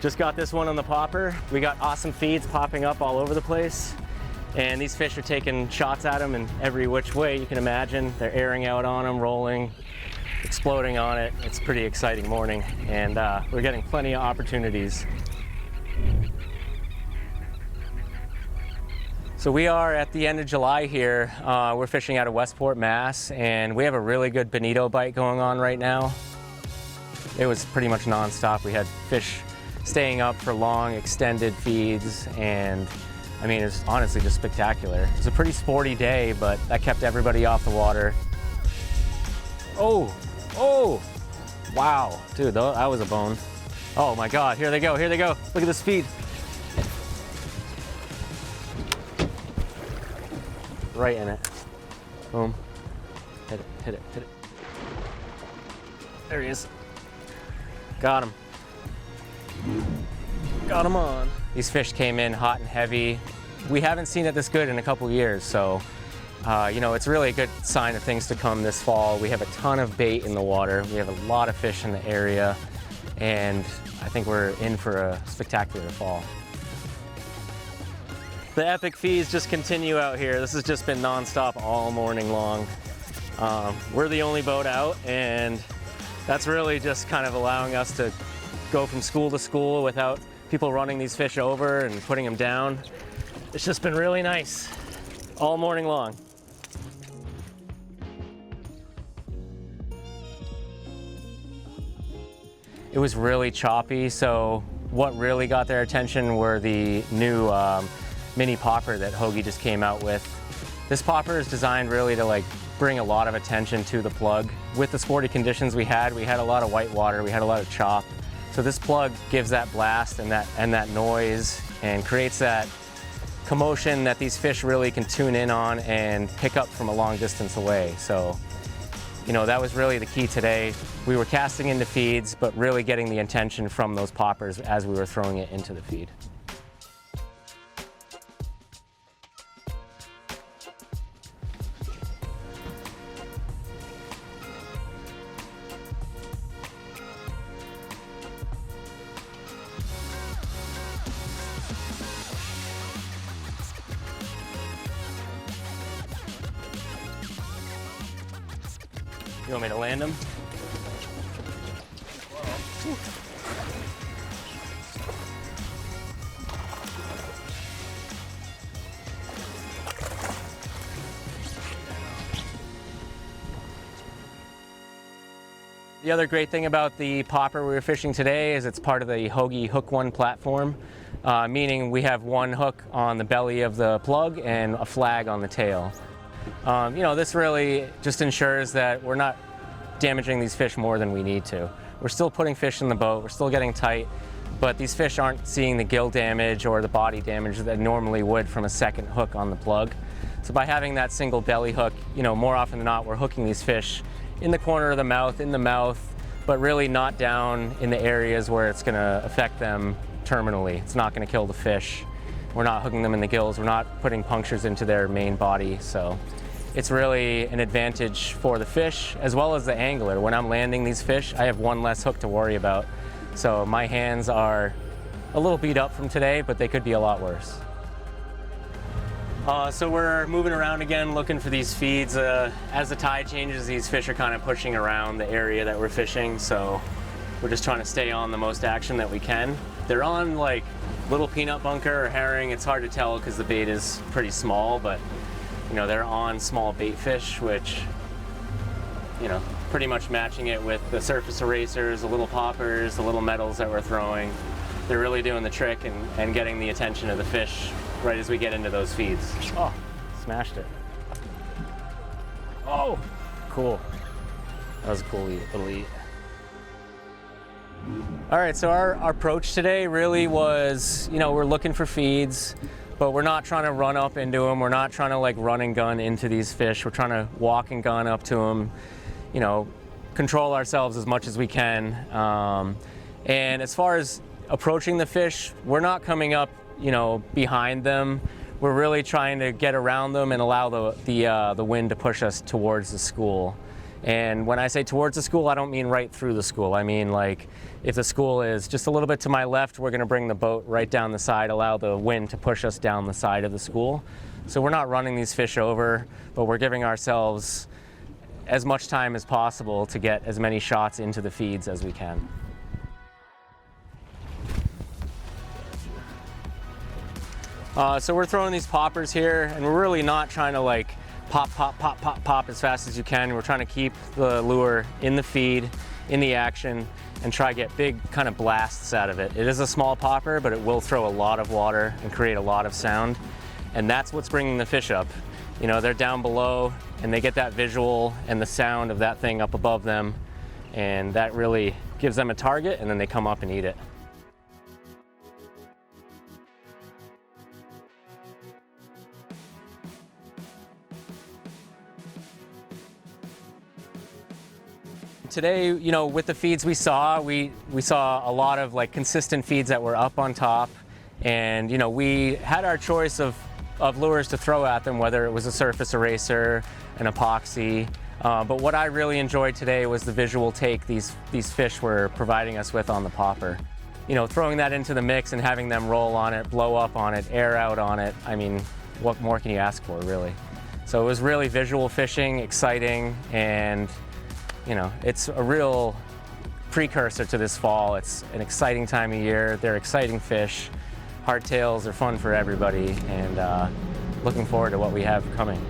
Just got this one on the popper. We got awesome feeds popping up all over the place. And these fish are taking shots at them in every which way you can imagine. They're airing out on them, rolling, exploding on it. It's a pretty exciting morning, and we're getting plenty of opportunities. So we are at the end of July here. We're fishing out of Westport, Mass, and we have a really good bonito bite going on right now. It was pretty much nonstop. We had fish staying up for long, extended feeds, and I mean, it's honestly just spectacular. It was a pretty sporty day, but that kept everybody off the water. Oh, wow, dude, that was a bone. Oh my God, here they go, here they go. Look at the speed. Right in it. Boom. Hit it, hit it, hit it. There he is. Got him. Got him on. These fish came in hot and heavy. We haven't seen it this good in a couple years, so you know, it's really a good sign of things to come this fall. We have a ton of bait in the water. We have a lot of fish in the area, and I think we're in for a spectacular fall. The epic feeds just continue out here. This has just been nonstop all morning long. We're the only boat out, and that's really just kind of allowing us to go from school to school without people running these fish over and putting them down. It's just been really nice all morning long. It was really choppy, so what really got their attention were the new mini popper that Hogy just came out with. This popper is designed really to bring a lot of attention to the plug. With the sporty conditions we had a lot of white water, we had a lot of chop. So this plug gives that blast and that noise and creates that commotion that these fish really can tune in on and pick up from a long distance away. So, you know, that was really the key today. We were casting into feeds, but really getting the attention from those poppers as we were throwing it into the feed. You want me to land them? The other great thing about the popper we were fishing today is it's part of the Hogy Hook One platform, meaning we have one hook on the belly of the plug and a flag on the tail. You know, this really just ensures that we're not damaging these fish more than we need to. We're still putting fish in the boat, we're still getting tight, but these fish aren't seeing the gill damage or the body damage that normally would from a second hook on the plug. So by having that single belly hook, you know, more often than not, we're hooking these fish in the corner of the mouth, in the mouth, but really not down in the areas where it's going to affect them terminally. It's not going to kill the fish. We're not hooking them in the gills. We're not putting punctures into their main body. So it's really an advantage for the fish as well as the angler. When I'm landing these fish, I have one less hook to worry about. So my hands are a little beat up from today, but they could be a lot worse. So we're moving around again looking for these feeds. As the tide changes, these fish are kind of pushing around the area that we're fishing, so we're just trying to stay on the most action that we can. They're on like little peanut bunker or herring. It's hard to tell because the bait is pretty small, but you know, they're on small bait fish, which, you know, pretty much matching it with the surface erasers, the little poppers, the little metals that we're throwing. They're really doing the trick and getting the attention of the fish right as we get into those feeds. Oh, smashed it. Oh, cool. That was a cool little eat. All right, so our approach today really was, you know, we're looking for feeds, but we're not trying to run up into them. We're not trying to like run and gun into these fish. We're trying to walk and gun up to them, you know, control ourselves as much as we can. And as far as approaching the fish, we're not coming up, you know, behind them. We're really trying to get around them and allow the wind to push us towards the school. And when I say towards the school, I don't mean right through the school. I mean, like, if the school is just a little bit to my left, we're going to bring the boat right down the side, allow the wind to push us down the side of the school. So we're not running these fish over, but we're giving ourselves as much time as possible to get as many shots into the feeds as we can. So we're throwing these poppers here, and we're really not trying to like pop, pop, pop, pop, pop as fast as you can. We're trying to keep the lure in the feed, in the action, and try to get big kind of blasts out of it. It is a small popper, but it will throw a lot of water and create a lot of sound. And that's what's bringing the fish up. You know, they're down below and they get that visual and the sound of that thing up above them. And that really gives them a target, and then they come up and eat it. Today, you know, with the feeds we saw a lot of like consistent feeds that were up on top, and you know, we had our choice of lures to throw at them, whether it was a surface eraser, an epoxy, but what I really enjoyed today was the visual take these fish were providing us with on the popper. You know, throwing that into the mix and having them roll on it, blow up on it, air out on it, I mean, what more can you ask for, really? So it was really visual fishing, exciting, and you know, it's a real precursor to this fall. It's an exciting time of year. They're exciting fish. Hardtails are fun for everybody, and looking forward to what we have coming.